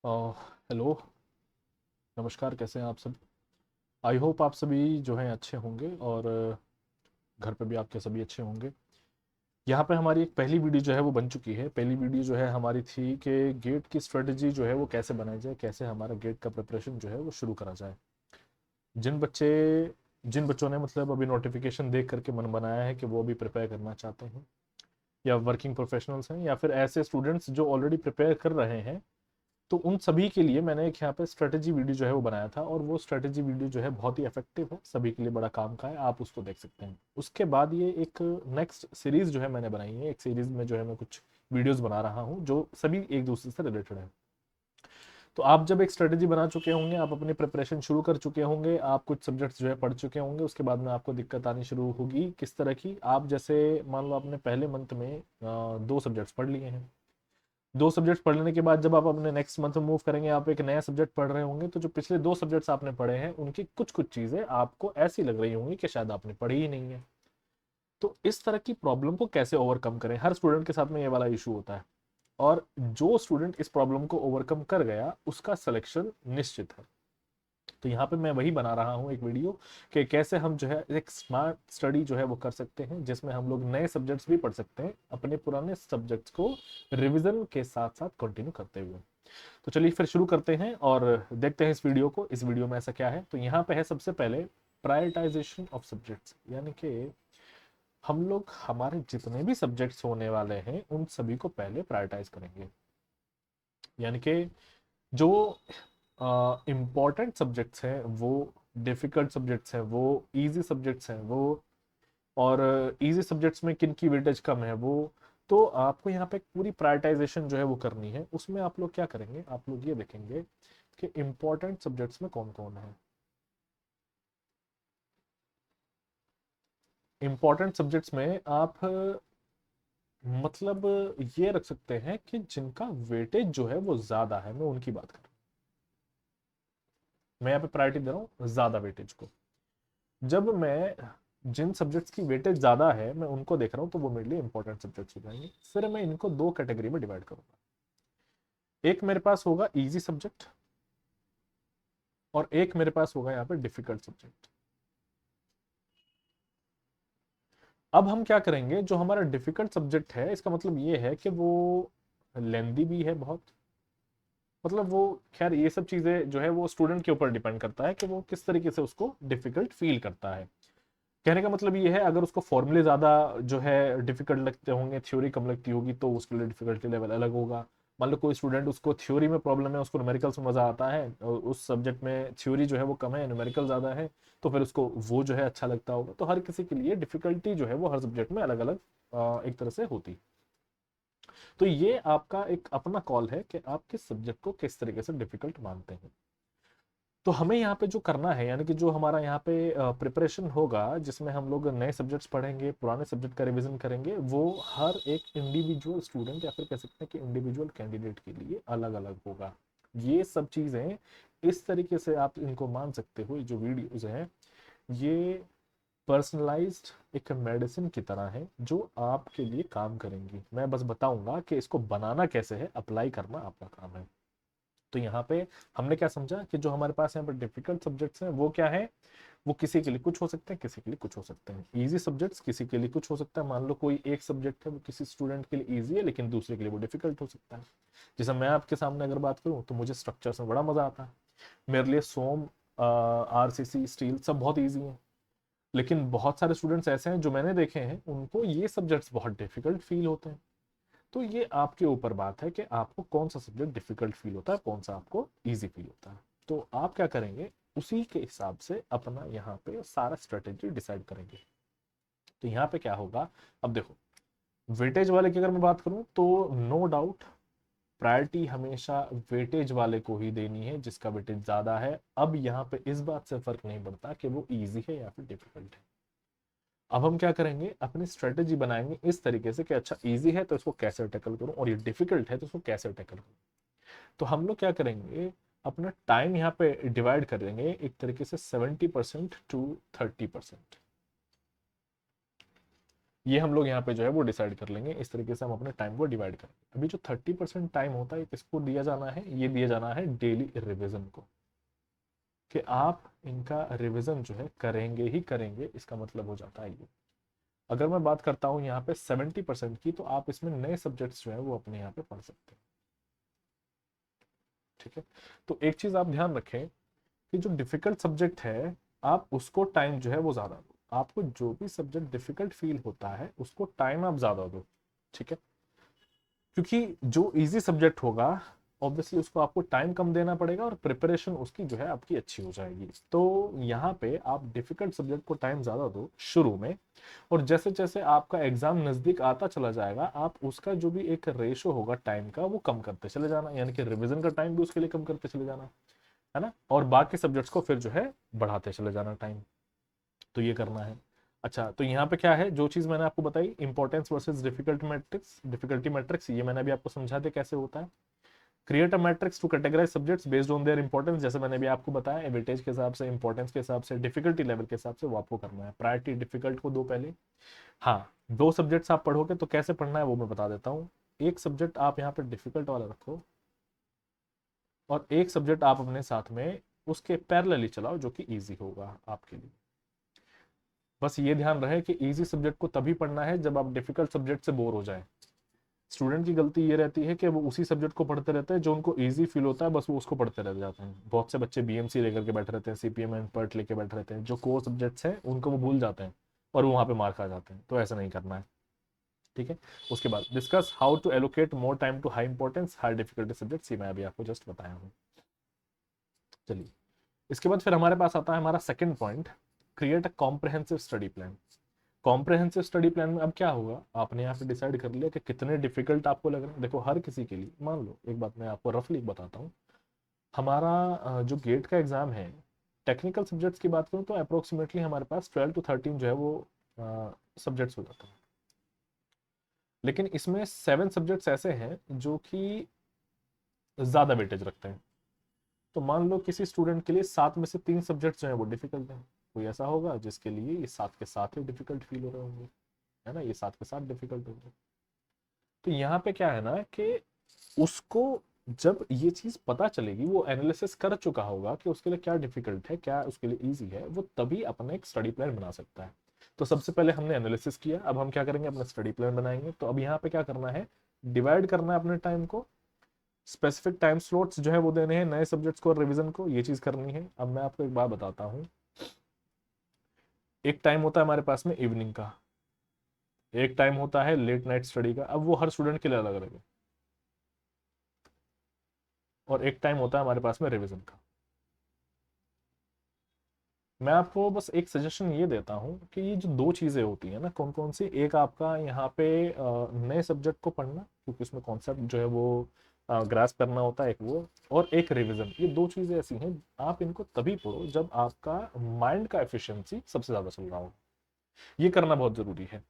Hello. नमस्कार, कैसे हैं आप सब? आई होप आप सभी जो हैं अच्छे होंगे और घर पे भी आपके सभी अच्छे होंगे। यहाँ पे हमारी एक पहली वीडियो जो है वो बन चुकी है। पहली वीडियो जो है हमारी थी कि गेट की स्ट्रेटजी जो है वो कैसे बनाई जाए, कैसे हमारा गेट का प्रिपरेशन जो है वो शुरू करा जाए। जिन बच्चे जिन बच्चों ने मतलब अभी नोटिफिकेशन देख करके मन बनाया है कि वो भी प्रिपेयर करना चाहते हैं, या वर्किंग प्रोफेशनल्स हैं, या फिर ऐसे स्टूडेंट्स जो ऑलरेडी प्रिपेयर कर रहे हैं, तो उन सभी के लिए मैंने एक यहाँ पे स्ट्रेटेजी वीडियो जो है वो बनाया था। और वो स्ट्रेटेजी वीडियो जो है बहुत ही इफेक्टिव है, सभी के लिए बड़ा काम का है, आप उसको देख सकते हैं। उसके बाद ये एक नेक्स्ट सीरीज जो है मैंने बनाई है। एक सीरीज में जो है मैं कुछ वीडियोस बना रहा हूँ जो सभी एक दूसरे से रिलेटेड है। तो आप जब एक स्ट्रेटेजी बना चुके होंगे, आप अपनी प्रिपरेशन शुरू कर चुके होंगे, आप कुछ सब्जेक्ट्स जो है पढ़ चुके होंगे, उसके बाद में आपको दिक्कत आनी शुरू होगी किस तरह की। आप जैसे मान लो आपने पहले मंथ में 2 सब्जेक्ट्स पढ़ लिए हैं। 2 सब्जेक्ट्स पढ़ लेने के बाद जब आप अपने नेक्स्ट मंथ में मूव करेंगे, आप एक नया सब्जेक्ट पढ़ रहे होंगे, तो जो पिछले 2 सब्जेक्ट्स आपने पढ़े हैं उनकी कुछ कुछ चीजें आपको ऐसी लग रही होंगी कि शायद आपने पढ़ी ही नहीं है। तो इस तरह की प्रॉब्लम को कैसे ओवरकम करें, हर स्टूडेंट के साथ में ये वाला इशू होता है। और जो स्टूडेंट इस प्रॉब्लम को ओवरकम कर गया उसका सिलेक्शन निश्चित है। तो यहाँ पे मैं वही बना रहा हूँ एक वीडियो कि कैसे हम जो है एक स्मार्ट स्टडी जो है वो कर सकते हैं, जिसमें हम लोग नए सब्जेक्ट्स भी पढ़ सकते हैं अपने पुराने सब्जेक्ट्स को रिवीजन के साथ साथ कंटिन्यू करते हुए। तो चलिए फिर शुरू करते हैं और देखते हैं इस वीडियो को। इस वीडियो में ऐसा क्या है, तो यहाँ पे है सबसे पहले प्रायोरिटाइजेशन ऑफ सब्जेक्ट्स, यानी कि हम लोग हमारे जितने भी सब्जेक्ट्स होने वाले हैं उन सभी को पहले प्रायोरिटाइज करेंगे। यानी कि जो इम्पॉर्टेंट सब्जेक्ट्स हैं वो, डिफिकल्ट सब्जेक्ट्स हैं वो, इजी सब्जेक्ट्स हैं वो, और इजी सब्जेक्ट्स में किन की वेटेज कम है वो। तो आपको यहाँ पे एक पूरी प्रायोरिटाइजेशन जो है वो करनी है। उसमें आप लोग क्या करेंगे, आप लोग ये देखेंगे कि इम्पॉर्टेंट सब्जेक्ट्स में कौन कौन है। इम्पॉर्टेंट सब्जेक्ट्स में आप मतलब ये रख सकते हैं कि जिनका वेटेज जो है वो ज्यादा है, मैं उनकी बात कर रहा हूँ। मैं यहाँ पे प्रायोरिटी दे रहा हूँ ज्यादा वेटेज को। जब मैं जिन सब्जेक्ट्स की वेटेज ज्यादा है मैं उनको देख रहा हूँ, तो वो मेरे लिए इंपॉर्टेंट सब्जेक्ट्स हो जाएंगे। फिर मैं इनको 2 कैटेगरी में डिवाइड करूंगा। एक मेरे पास होगा इजी सब्जेक्ट, और एक मेरे पास होगा यहाँ पे डिफिकल्ट सब्जेक्ट। अब हम क्या करेंगे, जो हमारा डिफिकल्ट सब्जेक्ट है इसका मतलब ये है कि वो लेंदी भी है बहुत। मतलब वो, खैर ये सब चीजें जो है वो स्टूडेंट के ऊपर डिपेंड करता है कि वो किस तरीके से उसको डिफिकल्ट फील करता है। कहने का मतलब ये है, अगर उसको फॉर्मूले ज्यादा जो है डिफिकल्ट लगते होंगे, थ्योरी कम लगती होगी, तो उसके लिए डिफिकल्टी लेवल अलग होगा। मान लो कोई स्टूडेंट, उसको थ्योरी में प्रॉब्लम है, उसको न्यूमेरिकल्स में मजा आता है, और उस सब्जेक्ट में थ्योरी जो है वो कम है, न्यूमेरिकल ज्यादा है, तो फिर उसको वो जो है अच्छा लगता होगा। तो हर किसी के लिए डिफिकल्टी जो है वो हर सब्जेक्ट में अलग अलग एक तरह से होती। तो ये आपका एक अपना कॉल है कि आप किस सब्जेक्ट को किस तरीके से डिफिकल्ट मानते हैं। तो हमें यहाँ पे जो करना है, यानी कि जो हमारा यहाँ पे प्रिपरेशन होगा, जिसमें हम लोग नए सब्जेक्ट्स पढ़ेंगे, पुराने सब्जेक्ट का रिवीजन करेंगे, वो हर एक इंडिविजुअल स्टूडेंट या फिर कह सकते हैं कि इंडिविजुअल कैंडिडेट के लिए अलग अलग होगा। ये सब चीज़ें इस तरीके से आप इनको मान सकते हो, जो वीडियोज हैं ये पर्सनलाइज्ड एक मेडिसिन की तरह है जो आपके लिए काम करेंगी। मैं बस बताऊंगा कि इसको बनाना कैसे है, अप्लाई करना आपका काम है। तो यहाँ पे हमने क्या समझा कि जो हमारे पास यहाँ पर डिफिकल्ट सब्जेक्ट्स हैं वो क्या है, वो किसी के लिए कुछ हो सकते हैं, किसी के लिए कुछ हो सकते हैं। इजी सब्जेक्ट्स किसी के लिए कुछ हो सकता है। मान लो कोई एक सब्जेक्ट है वो किसी स्टूडेंट के लिए इजी है, लेकिन दूसरे के लिए वो डिफिकल्ट हो सकता है। जैसे मैं आपके सामने अगर बात करूँ तो मुझे स्ट्रक्चर्स में बड़ा मजा आता है। मेरे लिए सोम, आरसीसी, स्टील सब बहुत ईजी है। लेकिन बहुत सारे स्टूडेंट्स ऐसे हैं जो मैंने देखे हैं, उनको ये सब्जेक्ट्स बहुत डिफिकल्ट फील होते हैं। तो ये आपके ऊपर बात है कि आपको कौन सा सब्जेक्ट डिफिकल्ट फील होता है, कौन सा आपको इजी फील होता है। तो आप क्या करेंगे, उसी के हिसाब से अपना यहाँ पे सारा स्ट्रेटेजी डिसाइड करेंगे। तो यहाँ पे क्या होगा, अब देखो, वेटेज वाले की अगर मैं बात करूं तो नो डाउट प्रायोरिटी हमेशा वेटेज वाले को ही देनी है जिसका वेटेज ज्यादा है। अब यहाँ पे इस बात से फर्क नहीं पड़ता कि वो इजी है या फिर डिफिकल्ट है। अब हम क्या करेंगे, अपनी स्ट्रेटेजी बनाएंगे इस तरीके से कि अच्छा इजी है तो इसको कैसे टैकल करूं, और ये डिफिकल्ट है तो इसको कैसे टैकल करूं। तो हम लोग क्या करेंगे, अपना टाइम यहाँ पे डिवाइड कर देंगे एक तरीके से 70% to 30%। ये हम लोग यहाँ पे जो है वो डिसाइड कर लेंगे, इस तरीके से हम अपने टाइम को डिवाइड करेंगे। अभी जो 30% टाइम होता है किसको दिया जाना है, ये दिया जाना है डेली रिविजन को, कि आप इनका रिविजन जो है करेंगे ही करेंगे, इसका मतलब हो जाता है ये। अगर मैं बात करता हूँ यहाँ पे 70% की, तो आप इसमें नए सब्जेक्ट्स जो है वो अपने यहाँ पे पढ़ सकते हैं। ठीक है, तो एक चीज आप ध्यान रखें कि जो डिफिकल्ट सब्जेक्ट है आप उसको टाइम जो है वो ज्यादा दो। आपको जो भी सब्जेक्ट डिफिकल्ट फील होता है उसको टाइम आप ज्यादा दो। ठीक है, क्योंकि जो इजी सब्जेक्ट होगा ऑब्वियसली उसको आपको टाइम कम देना पड़ेगा और प्रिपरेशन उसकी जो है आपकी अच्छी हो जाएगी। तो यहाँ पे आप डिफिकल्ट सब्जेक्ट को टाइम ज्यादा दो शुरू में, और जैसे जैसे आपका एग्जाम नजदीक आता चला जाएगा आप उसका जो भी एक रेशो होगा टाइम का वो कम करते चले जाना, यानी कि रिवीजन का टाइम भी उसके लिए कम करते चले जाना, है ना, और बाकी सब्जेक्ट्स को फिर जो है बढ़ाते चले जाना टाइम। तो ये करना है। अच्छा, तो यहाँ पे क्या है, जो चीज मैंने आपको बताई importance versus difficult matrix, difficulty matrix, ये मैंने अभी आपको समझा दिया कैसे होता है। Create a matrix to categorize subjects based on their importance, जैसे मैंने भी आपको बताया वेटेज के हिसाब से, इंपॉर्टेंस के हिसाब से, डिफिकल्टी लेवल के हिसाब से वो आपको करना है। प्रायोरिटी डिफिकल्ट को दो पहले। हाँ, दो सब्जेक्ट्स आप पढ़ोगे तो कैसे पढ़ना है वो मैं बता देता हूँ। एक सब्जेक्ट आप यहाँ पे डिफिकल्ट वाला रखो और एक सब्जेक्ट आप अपने साथ में उसके पैरेलली चलाओ जो कि इजी होगा आपके लिए। बस ये ध्यान रहे कि इजी सब्जेक्ट को तभी पढ़ना है जब आप डिफिकल्ट सब्जेक्ट से बोर हो जाए। स्टूडेंट की गलती ये रहती है कि वो उसी सब्जेक्ट को पढ़ते रहते हैं जो उनको इजी फील होता है, बस वो उसको पढ़ते रह जाते हैं। बहुत से बच्चे बीएमसी लेकर के बैठे रहते हैं, सीपीएम एंड पर्ट लेके बैठे रहते हैं, जो कोर सब्जेक्ट्स हैं उनको वो भूल जाते हैं और वो वहाँ पे मार्क आ जाते हैं। तो ऐसा नहीं करना है। ठीक है, उसके बाद discuss how to allocate more time to high importance high difficulty subjects, ये मैं अभी आपको जस्ट बताया हूँ। चलिए, इसके बाद फिर हमारे पास आता है हमारा second point, create a comprehensive study plan. Comprehensive study plan में अब क्या होगा, आपने यहाँ पे डिसाइड कर लिया कि कितने डिफिकल्ट आपको लग रहे हैं। देखो, हर किसी के लिए, मान लो एक बात मैं आपको रफली बताता हूँ, हमारा जो गेट का एग्जाम है, टेक्निकल सब्जेक्ट्स की बात करूँ तो अप्रोक्सीमेटली हमारे पास 12 to 13 जो है वो सब्जेक्ट्स हो जाता है। लेकिन इसमें 7 सब्जेक्ट्स ऐसे हैं जो कि ज़्यादा वेटेज रखते हैं। तो मान लो किसी स्टूडेंट के लिए 7 में से 3 सब्जेक्ट्स जो है वो डिफिकल्ट हैं। कोई ऐसा होगा जिसके लिए ये 7 के 7 ही डिफिकल्ट फील हो रहे होंगे, है ना, ये 7 के 7 डिफिकल्ट होंगे। तो यहाँ पे क्या है ना कि उसको जब ये चीज पता चलेगी, वो एनालिसिस कर चुका होगा कि उसके लिए क्या डिफिकल्ट है, क्या उसके लिए इजी है, वो तभी अपना एक स्टडी प्लान बना सकता है। तो सबसे पहले हमने एनालिसिस किया, अब हम क्या करेंगे, अपना स्टडी प्लान बनाएंगे। तो अब यहाँ पे क्या करना है, डिवाइड करना है अपने टाइम को, स्पेसिफिक टाइम स्लॉट्स जो है वो देने हैं नए सब्जेक्ट्स को और रिवीजन को, ये चीज करनी है। अब मैं आपको एक बात बताता हूँ, एक टाइम होता है हमारे पास में इवनिंग का, एक टाइम होता है लेट नाइट स्टडी का, अब वो हर स्टूडेंट के लिए अलग अलग है, और एक टाइम होता है हमारे पास में रिवीजन का। मैं आपको बस एक सजेशन ये देता हूँ कि ये जो दो चीज़ें होती हैं ना, कौन कौन सी, एक आपका यहाँ पे नए सब्जेक्ट को पढ़ना क्योंकि उसमें कॉन्सेप्ट जो है वो ग्रास्प करना होता है, एक वो, और एक रिवीजन। ये दो चीज़ें ऐसी हैं आप इनको तभी पढ़ो जब आपका माइंड का एफिशिएंसी सबसे ज़्यादा चल रहा हो। ये करना बहुत ज़रूरी है।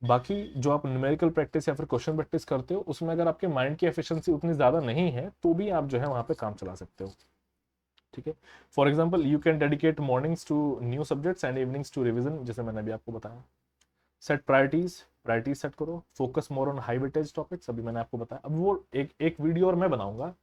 बाकी जो आप न्यूमेरिकल प्रैक्टिस या फिर क्वेश्चन प्रैक्टिस करते हो उसमें अगर आपके माइंड की एफिशिएंसी उतनी ज़्यादा नहीं है तो भी आप जो है वहाँ पे काम चला सकते हो। ठीक है, for example you can dedicate mornings to new subjects and evenings to revision, जैसे मैंने अभी आपको बताया। सेट प्रायोरिटीज, प्रायोरिटीज सेट करो, focus more on high weightage topics, अभी मैंने आपको बताया। अब वो एक एक वीडियो और मैं बनाऊंगा,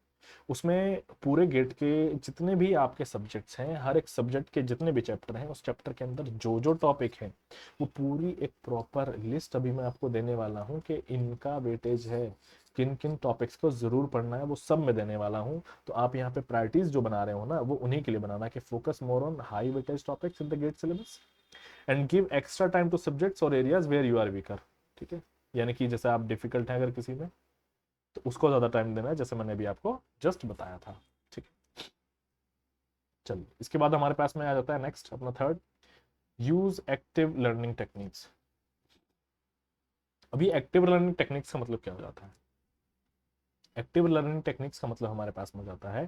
उसमें पूरे गेट के जितने भी आपके सब्जेक्ट्स हैं, हर एक सब्जेक्ट के जितने भी चैप्टर हैं, उस चैप्टर के अंदर जो जो टॉपिक है वो पूरी एक प्रॉपर लिस्ट अभी मैं आपको देने वाला हूँ कि इनका वेटेज है, किन किन टॉपिक्स को जरूर पढ़ना है, वो सब मैं देने वाला हूँ। तो आप यहाँ पे प्रायोरिटीज जो बना रहे हो ना, वो उन्हीं के लिए बनाना कि focus more on high weightage topics in the GATE syllabus and give extra time to subjects और areas where you are weaker. ठीक है, यानी कि जैसे आप डिफिकल्ट हैं अगर किसी में, तो उसको ज्यादा टाइम देना है, जैसे मैंने अभी आपको जस्ट बताया था। ठीक है, चलिए, इसके बाद हमारे पास में आ जाता है नेक्स्ट अपना third, use active learning techniques. अभी एक्टिव लर्निंग टेक्निक्स का मतलब क्या हो जाता है, एक्टिव लर्निंग टेक्निक्स का मतलब हमारे पास में जाता है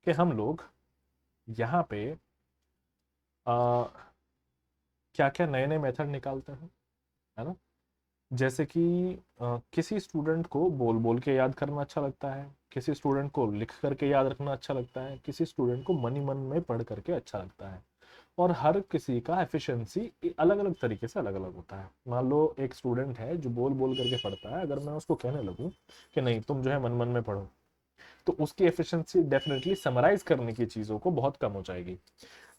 कि हम लोग यहाँ पे क्या क्या नए नए मेथड निकालते हैं, है ना। जैसे कि किसी स्टूडेंट को बोल बोल के याद करना अच्छा लगता है, किसी स्टूडेंट को लिख करके याद रखना अच्छा लगता है, किसी स्टूडेंट को मन ही मन में पढ़ करके अच्छा लगता है, और हर किसी का एफिशिएंसी अलग अलग तरीके से अलग अलग होता है। मान लो एक स्टूडेंट है जो बोल बोल करके पढ़ता है, अगर मैं उसको कहने लगूँ कि नहीं तुम जो है मन मन में पढ़ो, तो उसकी एफिशिएंसी डेफिनेटली समराइज करने की चीज़ों को बहुत कम हो जाएगी।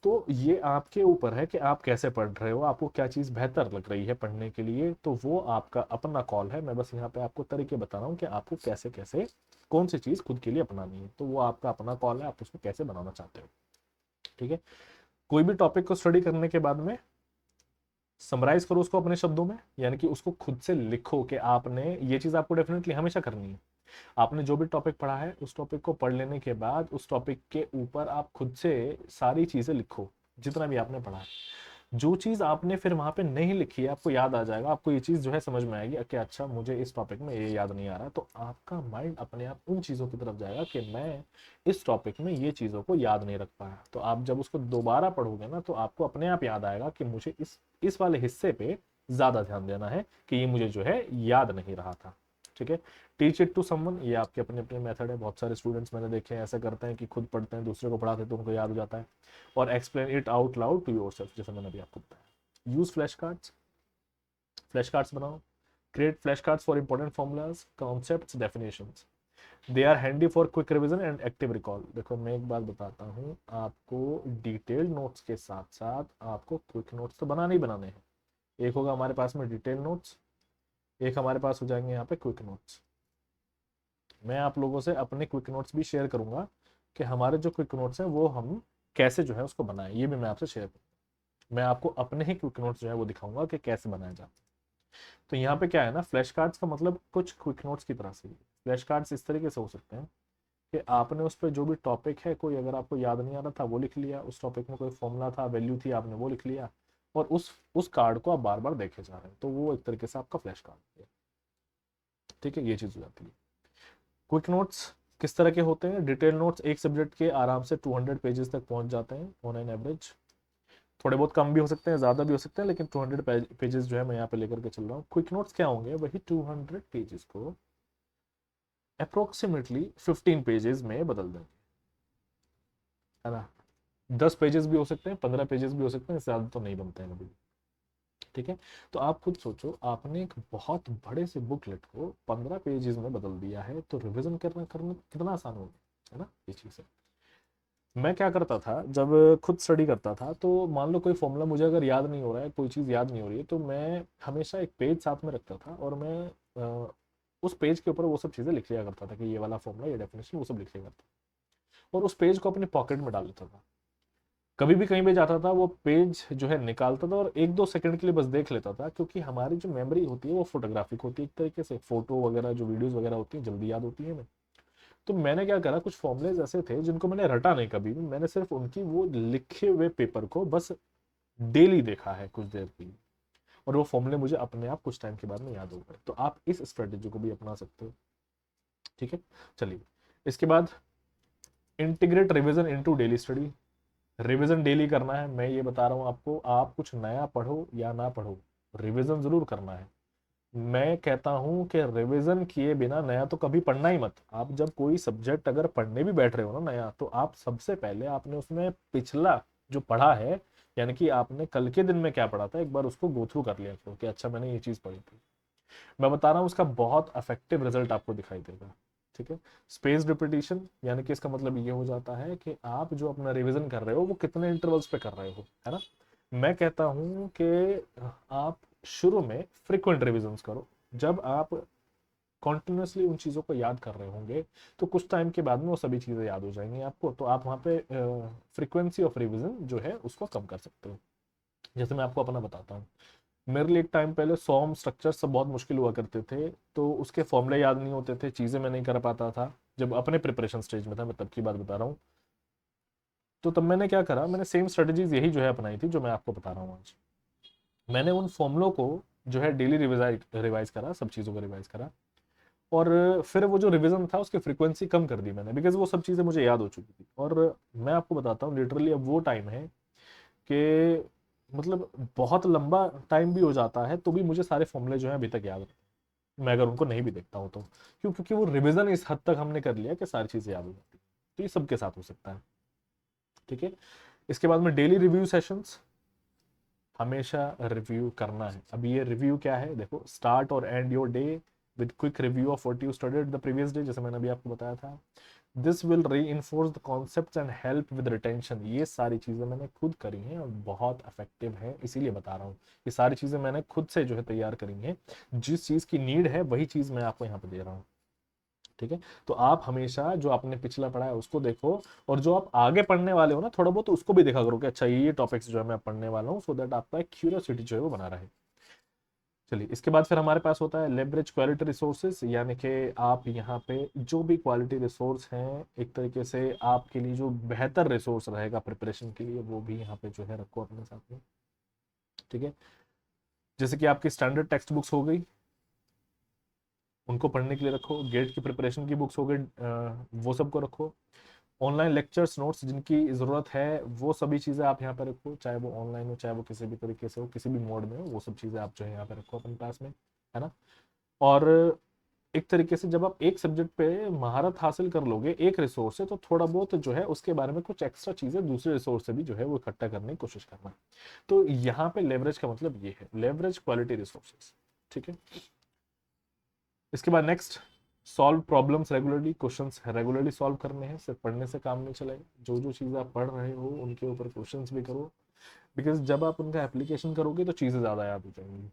तो ये आपके ऊपर है कि आप कैसे पढ़ रहे हो, आपको क्या चीज़ बेहतर लग रही है पढ़ने के लिए, तो वो आपका अपना कॉल है। मैं बस यहाँ पे आपको तरीके बता रहा हूँ कि आपको कैसे कैसे कौन सी चीज़ खुद के लिए अपनानी है, तो वो आपका अपना कॉल है, आप उसको कैसे बनाना चाहते हो। ठीक है, कोई भी टॉपिक को स्टडी करने के बाद में समराइज करो उसको अपने शब्दों में, यानी कि उसको खुद से लिखो कि आपने ये चीज़ आपको डेफिनेटली हमेशा करनी है। आपने जो भी टॉपिक पढ़ा है उस टॉपिक को पढ़ लेने के बाद उस टॉपिक के ऊपर आप खुद से सारी चीज़ें लिखो जितना भी आपने पढ़ा है। जो चीज़ आपने फिर वहां पे नहीं लिखी है आपको याद आ जाएगा, आपको ये चीज़ जो है समझ में आएगी कि अच्छा मुझे इस टॉपिक में ये याद नहीं आ रहा, तो आपका माइंड अपने आप उन चीज़ों की तरफ जाएगा कि मैं इस टॉपिक में ये चीज़ों को याद नहीं रख पाया। तो आप जब उसको दोबारा पढ़ोगे ना तो आपको अपने आप याद आएगा कि मुझे इस वाले हिस्से पे ज़्यादा ध्यान देना है कि ये मुझे जो है याद नहीं रहा था। ठीक है, टीच इट टू समवन, ये आपके अपने अपने मेथड है। बहुत सारे स्टूडेंट्स मैंने देखे हैं ऐसा करते हैं कि खुद पढ़ते हैं दूसरे को पढ़ाते हैं तो उनको याद हो जाता है। और explain it out loud to yourself, जैसे मैंने अभी आपको बताया। Use flash cards, flash cards बनाओ। Create flash cards for important formulas, concepts, definitions. They are handy for quick revision and active recall. देखो मैं एक बात बताता हूँ आपको, डिटेल्ड नोट्स के साथ साथ आपको क्विक नोट्स तो बनाने ही बनाने हैं। एक होगा हमारे पास में डिटेल नोट्स, एक हमारे पास हो जाएंगे यहाँ पे क्विक नोट्स। मैं आप लोगों से अपने क्विक नोट्स भी शेयर करूंगा कि हमारे जो क्विक नोट्स हैं वो हम कैसे जो है उसको बनाएं, ये भी मैं आपसे शेयर करूँगा। मैं आपको अपने ही क्विक नोट्स जो है वो दिखाऊंगा कि कैसे बनाया जाता है। तो यहाँ पे क्या है ना, फ्लैश कार्ड्स का मतलब कुछ क्विक नोट्स की तरह से ही। फ्लैश कार्ड्स इस तरीके से हो सकते हैं कि आपने उस पर जो भी टॉपिक है, कोई अगर आपको याद नहीं आ रहा था वो लिख लिया, उस टॉपिक में कोई फॉर्मूला था, वैल्यू थी, आपने वो लिख लिया, और उस कार्ड को आप बार बार देखे जा रहे हैं, तो वो एक तरीके से आपका फ्लैश कार्ड है। ठीक है, ये चीज़ हो जाती है। क्विक नोट्स किस तरह के होते हैं? डिटेल नोट्स एक सब्जेक्ट के आराम से 200 पेजेस तक पहुंच जाते हैं ऑन एन एवरेज। थोड़े बहुत कम भी हो सकते हैं, ज़्यादा भी हो सकते हैं, लेकिन 200 पेजेस जो है मैं यहाँ पे लेकर के चल रहा हूँ। क्विक नोट्स क्या होंगे? वही 200 पेजेस को अप्रोक्सीमेटली 15 पेजेस में बदल देंगे, है ना। 10 पेजेस भी हो सकते हैं, 15 पेजेस भी हो सकते हैं, ज़्यादा तो नहीं बनते हैं कभी। ठीक है, तो आप खुद सोचो, आपने एक बहुत बड़े से बुकलेट को 15 पेजेस में बदल दिया है, तो रिवीजन करना करना कितना आसान हो गया, है ना, ये चीज़ है। मैं क्या करता था जब खुद स्टडी करता था, तो मान लो कोई फॉर्मूला मुझे अगर याद नहीं हो रहा है, कोई चीज़ याद नहीं हो रही है, तो मैं हमेशा एक पेज साथ में रखता था और मैं उस पेज के ऊपर वो सब चीज़ें लिख लिया करता था कि ये वाला फॉर्मूला, ये डेफिनेशन, वो सब लिख लिया करता था, और उस पेज को अपने पॉकेट में डाल लेता था। कभी भी कहीं पे जाता था वो पेज जो है निकालता था और 1-2 सेकंड के लिए बस देख लेता था, क्योंकि हमारी जो मेमोरी होती है वो फोटोग्राफिक होती है एक तरीके से, फोटो वगैरह जो वीडियोस वगैरह होती है जल्दी याद होती है हमें। तो मैंने क्या करा, कुछ फॉर्मुलेज ऐसे थे जिनको मैंने रटा नहीं कभी भी, मैंने सिर्फ उनकी वो लिखे हुए पेपर को बस डेली देखा है कुछ देर के लिए, और वो फॉर्मूले मुझे अपने आप कुछ टाइम के बाद में याद हो गए। तो आप इस स्ट्रेटेजी को भी अपना सकते हो। ठीक है, चलिए इसके बाद integrate revision into daily study. Revision daily करना है, मैं ये बता रहा हूँ आपको, आप कुछ नया पढ़ो या ना पढ़ो, रिवीजन जरूर करना है। मैं कहता हूँ कि रिवीजन किए बिना नया तो कभी पढ़ना ही मत। आप जब कोई सब्जेक्ट अगर पढ़ने भी बैठ रहे हो ना नया, तो आप सबसे पहले आपने उसमें पिछला जो पढ़ा है, यानी कि आपने कल के दिन में क्या पढ़ा था, एक बार उसको गो थ्रू कर लिया करो कि अच्छा मैंने ये चीज़ पढ़ी थी। मैं बता रहा हूँ उसका बहुत इफेक्टिव रिजल्ट आपको दिखाई देगा। ठीक है, स्पेस रिपीटिशन, यानी कि इसका मतलब ये हो जाता है कि आप जो अपना रिवीजन कर रहे हो वो कितने इंटरवल्स पे कर रहे हो, है ना। मैं कहता हूँ कि आप शुरू में फ्रिक्वेंट रिविजन्स करो। जब आप कॉन्टिन्यूसली उन चीज़ों को याद कर रहे होंगे तो कुछ टाइम के बाद में वो सभी चीज़ें याद हो जाएंगी आपको, तो आप वहाँ पे फ्रिक्वेंसी ऑफ रिविजन जो है उसको कम कर सकते हो। जैसे मैं आपको अपना बताता हूँ, मेरे लिए एक टाइम पहले सॉम स्ट्रक्चर सब बहुत मुश्किल हुआ करते थे, तो उसके फॉर्मूले याद नहीं होते थे, चीज़ें मैं नहीं कर पाता था जब अपने प्रिपरेशन स्टेज में था, मैं तब की बात बता रहा हूँ। तो तब मैंने क्या करा, मैंने सेम स्ट्रेटजीज यही जो है अपनाई थी जो मैं आपको बता रहा हूँ आज। मैंने उन फॉर्मूलों को जो है डेली रिवाइज करा, सब चीज़ों को रिवाइज करा, और फिर वो जो रिवीजन था उसकी फ्रीक्वेंसी कम कर दी मैंने, बिकॉज वो सब चीज़ें मुझे याद हो चुकी थी। और मैं आपको बताता हूँ लिटरली अब वो टाइम है कि मतलब बहुत लंबा टाइम भी हो जाता है तो भी मुझे सारे फॉर्मूले जो है अभी तक याद रहते हैं, मैं अगर उनको नहीं भी देखता हूँ तो। क्यों? क्योंकि वो रिवीजन इस हद तक हमने कर लिया कि सारी चीज़ें याद हो जाती हैं। तो ये सबके साथ हो सकता है। ठीक है, इसके बाद में डेली रिव्यू सेशंस, हमेशा रिव्यू करना है। अब ये रिव्यू क्या है, देखो, स्टार्ट और and your day with quick review of what you studied the previous day, जैसे मैंने अभी आपको बताया था। दिस विल री enforce the concept and help with retention. ये सारी चीज़ें मैंने खुद करी हैं और बहुत इफेक्टिव है, इसीलिए बता रहा हूँ। ये सारी चीज़ें मैंने खुद से जो है तैयार करी हैं। जिस चीज़ की नीड है वही चीज़ मैं आपको यहाँ पे दे रहा हूँ, ठीक है। तो आप हमेशा जो आपने पिछला पढ़ा है उसको देखो, और जो आप आगे पढ़ने वाले हो ना थोड़ा बहुत, तो उसको भी देखा करो कि अच्छा ये टॉपिक्स जो है मैं पढ़ने वाला हूँ, सो दैट आपका एक क्यूरियोसिटी जो है वो बना रहे। चलिए, इसके बाद फिर हमारे पास होता है लेवरेज क्वालिटी रिसोर्सेज, यानी कि आप यहाँ पे जो भी क्वालिटी रिसोर्स हैं, एक तरीके से आपके लिए जो बेहतर रिसोर्स रहेगा प्रिपरेशन के लिए, वो भी यहाँ पे जो है रखो अपने साथ में, ठीक है। जैसे कि आपकी स्टैंडर्ड टेक्स्ट बुक्स हो गई, उनको पढ़ने के लिए रखो। गेट की प्रिपरेशन की बुक्स हो गई, वो सबको रखो। ऑनलाइन लेक्चर्स नोट्स जिनकी ज़रूरत है, वो सभी चीज़ें आप यहाँ पे रखो, चाहे वो ऑनलाइन हो, चाहे वो किसी भी तरीके से हो, किसी भी मोड में हो, वो सब चीज़ें आप जो है यहाँ पे रखो अपने पास में, है ना। और एक तरीके से जब आप एक सब्जेक्ट पे महारत हासिल कर लोगे एक रिसोर्स से, तो थोड़ा बहुत जो है उसके बारे में कुछ एक्स्ट्रा चीज़ें दूसरे रिसोर्स से भी जो है वो इकट्ठा करने की कोशिश करना। तो यहाँ पे लेवरेज का मतलब ये है, लेवरेज क्वालिटी रिसोर्सेज, ठीक है। इसके बाद next, solve problems regularly. Questions regularly solve करने हैं, सिर्फ पढ़ने से काम नहीं चलेगा। जो जो चीज़ आप पढ़ रहे हो उनके ऊपर क्वेश्चंस भी करो, बिकॉज जब आप उनका एप्लीकेशन करोगे तो चीज़ें ज़्यादा याद हो जाएंगी,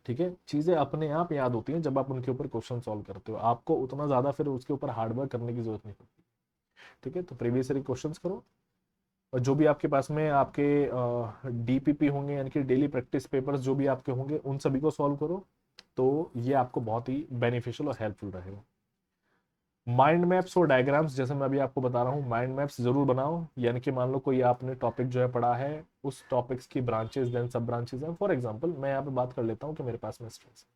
ठीक है। चीज़ें अपने आप याद होती हैं जब आप उनके ऊपर क्वेश्चन सॉल्व करते हो, आपको उतना ज़्यादा फिर उसके ऊपर हार्डवर्क करने की जरूरत नहीं पड़ती, ठीक है। तो प्रीवियस ईयर क्वेश्चन करो, और जो भी आपके पास में आपके डीपीपी होंगे, यानी कि डेली प्रैक्टिस पेपर्स जो भी आपके होंगे, उन सभी को सॉल्व करो। तो ये आपको बहुत ही बेनिफिशियल और हेल्पफुल रहेगा। माइंड मैप्स और डायग्राम्स, जैसे मैं अभी आपको बता रहा हूँ, माइंड मैप्स जरूर बनाओ। यानी कि मान लो कोई आपने टॉपिक जो है पढ़ा है, उस टॉपिक्स की ब्रांचेस देन सब ब्रांचेस हैं। फॉर एग्जांपल मैं यहाँ पे बात कर लेता हूँ कि मेरे पास में स्ट्रेस,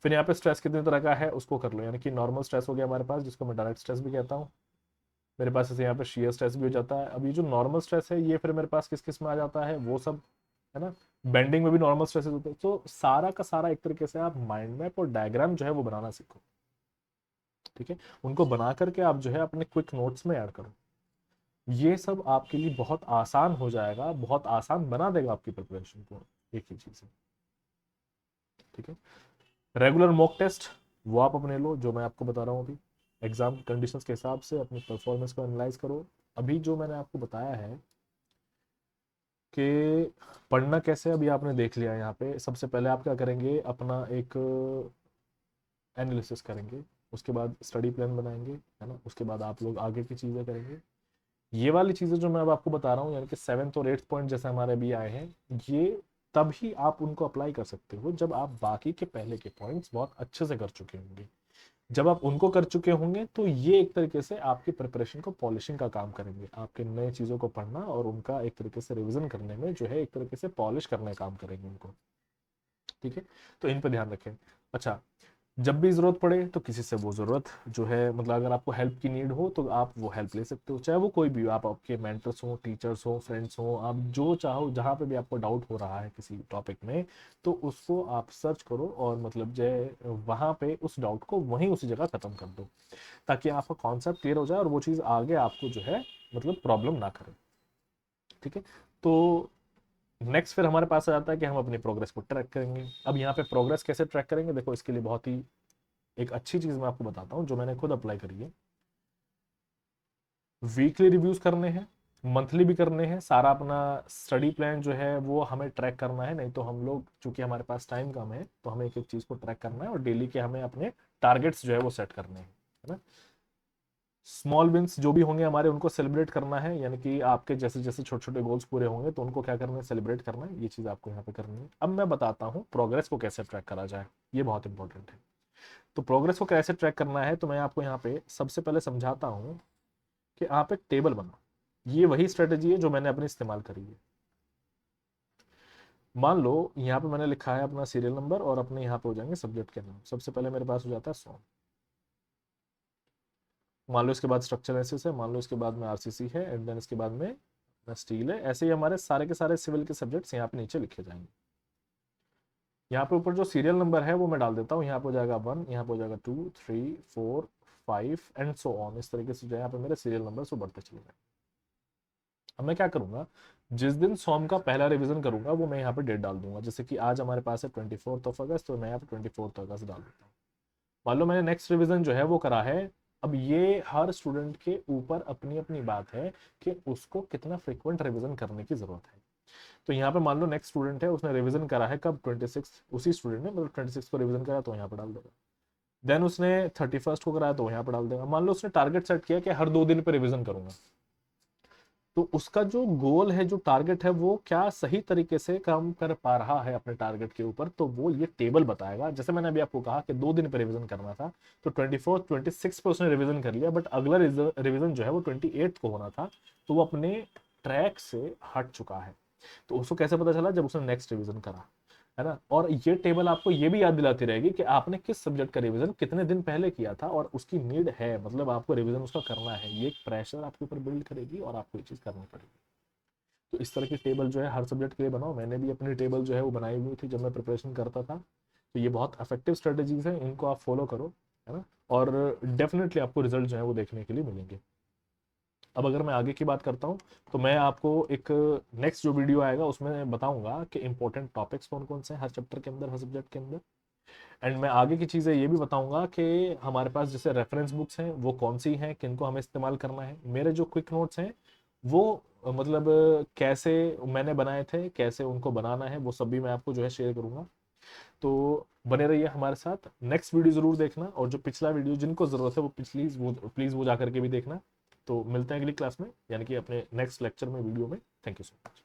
फिर यहाँ पे स्ट्रेस कितने तरह का है उसको कर लो। यानी कि नॉर्मल स्ट्रेस हो गया हमारे पास, जिसको मैं डायरेक्ट स्ट्रेस भी कहता हूँ। मेरे पास जैसे यहाँ पे शेयर स्ट्रेस भी हो जाता है। अब ये जो नॉर्मल स्ट्रेस है, ये फिर मेरे पास किस किस में आ जाता है, वो सब, है ना। बेंडिंग में भी नॉर्मल स्ट्रेसेस होते हैं। तो सारा का सारा एक तरीके से आप माइंड मैप और डायग्राम जो है वो बनाना सीखो, ठीक है। उनको बना करके आप जो है अपने क्विक नोट्स में ऐड करो। ये सब आपके लिए बहुत आसान हो जाएगा, बहुत आसान बना देगा आपकी प्रिपरेशन को, एक ही चीज है, ठीक है। रेगुलर मॉक टेस्ट, वो आप अपने लो, जो मैं आपको बता रहा हूँ अभी। एग्जाम कंडीशंस के हिसाब से अपनी परफॉर्मेंस को एनालाइज करो। अभी जो मैंने आपको बताया है कि पढ़ना कैसे, अभी आपने देख लिया। यहाँ पे सबसे पहले आप क्या करेंगे, अपना एक एनालिसिस करेंगे, उसके बाद स्टडी प्लान बनाएंगे, है ना। उसके बाद आप लोग आगे की चीज़ें करेंगे। ये वाली चीज़ें जो मैं अब आपको बता रहा हूँ, यानी कि 7th और 8th पॉइंट जैसे हमारे अभी आए हैं, ये तभी आप उनको अप्लाई कर सकते हो जब आप बाकी के पहले के पॉइंट्स बहुत अच्छे से कर चुके होंगे। जब आप उनको कर चुके होंगे तो ये एक तरीके से आपकी प्रिपरेशन को पॉलिशिंग का काम करेंगे। आपके नए चीज़ों को पढ़ना और उनका एक तरीके से रिविजन करने में जो है एक तरीके से पॉलिश करने का काम करेंगे उनको, ठीक है। तो इन पर ध्यान रखें। अच्छा, जब भी ज़रूरत पड़े तो किसी से वो ज़रूरत जो है, मतलब अगर आपको हेल्प की नीड हो तो आप वो हेल्प ले सकते हो, चाहे वो कोई भी हो। आप आपके मेंटर्स हो, टीचर्स हो, फ्रेंड्स हो, आप जो चाहो, जहाँ पे भी आपको डाउट हो रहा है किसी टॉपिक में, तो उसको आप सर्च करो और मतलब जो है वहाँ पे उस डाउट को वहीं उसी जगह ख़त्म कर दो, ताकि आपका कॉन्सेप्ट क्लियर हो जाए और वो चीज़ आगे आपको जो है मतलब प्रॉब्लम ना करे, ठीक है। तो नेक्स्ट फिर हमारे पास आ जाता है कि हम अपनी प्रोग्रेस को ट्रैक करेंगे। अब यहाँ पे प्रोग्रेस कैसे ट्रैक करेंगे, देखो इसके लिए बहुत ही एक अच्छी चीज मैं आपको बताता हूँ जो मैंने खुद अप्लाई करी है। वीकली रिव्यूज करने हैं, मंथली भी करने हैं। सारा अपना स्टडी प्लान जो है वो हमें ट्रैक करना है, नहीं तो हम लोग, चूंकि हमारे पास टाइम कम है, तो हमें एक एक चीज को ट्रैक करना है और डेली के हमें अपने टारगेट्स जो है वो सेट करने हैं, है ना। स्मॉल विंस जो भी होंगे हमारे, उनको सेलिब्रेट करना है। यानी कि आपके जैसे जैसे छोटे छोटे गोल्स पूरे होंगे तो उनको क्या करना है, सेलिब्रेट करना है। ये चीज़ आपको यहाँ पे करनी है। अब मैं बताता हूँ प्रोग्रेस को कैसे ट्रैक करा जाए, ये बहुत इंपॉर्टेंट है। तो प्रोग्रेस को कैसे ट्रैक करना है, तो मैं आपको यहाँ पे सबसे पहले समझाता हूँ कि आप एक टेबल बनाओ। ये वही स्ट्रेटेजी है जो मैंने अपनी इस्तेमाल करी है। मान लो यहाँ पे मैंने लिखा है अपना सीरियल नंबर और अपने यहाँ पे हो जाएंगे सब्जेक्ट के नाम। सबसे पहले मेरे पास हो जाता है सॉन्ग, मान लो इसके बाद स्ट्रक्चर एनालिसिस है, मान लो इसके बाद में आरसीसी है, एंड देन इसके बाद में स्टील है। ऐसे ही हमारे सारे के सारे सिविल के सब्जेक्ट्स यहाँ पे नीचे लिखे जाएंगे। यहाँ पे ऊपर जो सीरियल नंबर है वो मैं डाल देता हूँ। यहाँ पे हो जाएगा 1, यहाँ पे हो जाएगा 2, 3, 4, 5 एंड सो ऑन। इस तरीके से जो है यहाँ पे मेरे सीरियल नंबर से बढ़ते चले जाएंगे। अब मैं क्या करूंगा, जिस दिन सॉम का पहला रिवीजन करूंगा वो मैं यहाँ पे डेट डाल दूंगा। जैसे कि आज हमारे पास है 24 अगस्त, तो मैं यहाँ पे 24 अगस्त डाल देता हूँ। मान लो मैंने नेक्स्ट रिवीजन जो है वो करा है। अब ये हर स्टूडेंट के ऊपर अपनी अपनी बात है कि उसको कितना फ्रिक्वेंट रिवीजन करने की जरूरत है। तो यहाँ पे मान लो नेक्स्ट स्टूडेंट है, उसने रिवीजन करा है कब, 26, उसी स्टूडेंट ने मतलब 26 को रिवीजन करा तो यहाँ पे डाल देगा। देन उसने 31 को कराया तो यहाँ पे डाल देगा। मान लो उसने टारगेट सेट किया कि हर 2 दिन पे रिवीजन करूंगा, तो उसका जो गोल है, जो टारगेट है, वो क्या सही तरीके से काम कर पा रहा है अपने टारगेट के ऊपर, तो वो ये टेबल बताएगा। जैसे मैंने अभी आपको कहा कि 2 दिन पे रिवीजन करना था, तो 26 पे उसने रिवीजन कर लिया, बट अगला रिवीजन जो है वो 28 को होना था, तो वो अपने ट्रैक से हट चुका है। तो उसको कैसे पता चला, जब उसने नेक्स्ट रिवीजन करा, है ना। और ये टेबल आपको ये भी याद दिलाती रहेगी कि आपने किस सब्जेक्ट का रिवीजन कितने दिन पहले किया था, और उसकी नीड है, मतलब आपको रिवीजन उसका करना है। ये एक प्रेशर आपके ऊपर बिल्ड करेगी और आपको ये चीज़ करनी पड़ेगी। तो इस तरह की टेबल जो है हर सब्जेक्ट के लिए बनाओ। मैंने भी अपनी टेबल जो है वो बनाई हुई थी जब मैं प्रिपरेशन करता था। तो ये बहुत इफेक्टिव स्ट्रेटेजीज हैं, इनको आप फॉलो करो, है ना। और डेफिनेटली आपको रिजल्ट जो है वो देखने के लिए मिलेंगे। अब अगर मैं आगे की बात करता हूँ, तो मैं आपको एक नेक्स्ट जो वीडियो आएगा उसमें बताऊंगा कि इंपॉर्टेंट टॉपिक्स कौन कौन से हैं हर चैप्टर के अंदर, हर सब्जेक्ट के अंदर। एंड मैं आगे की चीज़ें ये भी बताऊंगा कि हमारे पास जैसे रेफरेंस बुक्स हैं वो कौन सी हैं, किनको हमें इस्तेमाल करना है। मेरे जो क्विक नोट्स हैं वो मतलब कैसे मैंने बनाए थे, कैसे उनको बनाना है, वो सब भी मैं आपको जो है शेयर करूंगा। तो बने रहिए हमारे साथ। नेक्स्ट वीडियो जरूर देखना, और जो पिछला वीडियो जिनको जरूरत है वो प्लीज वो जा करके भी देखना। तो मिलते हैं अगली क्लास में, यानी कि अपने नेक्स्ट लेक्चर में, वीडियो में। Thank you so much.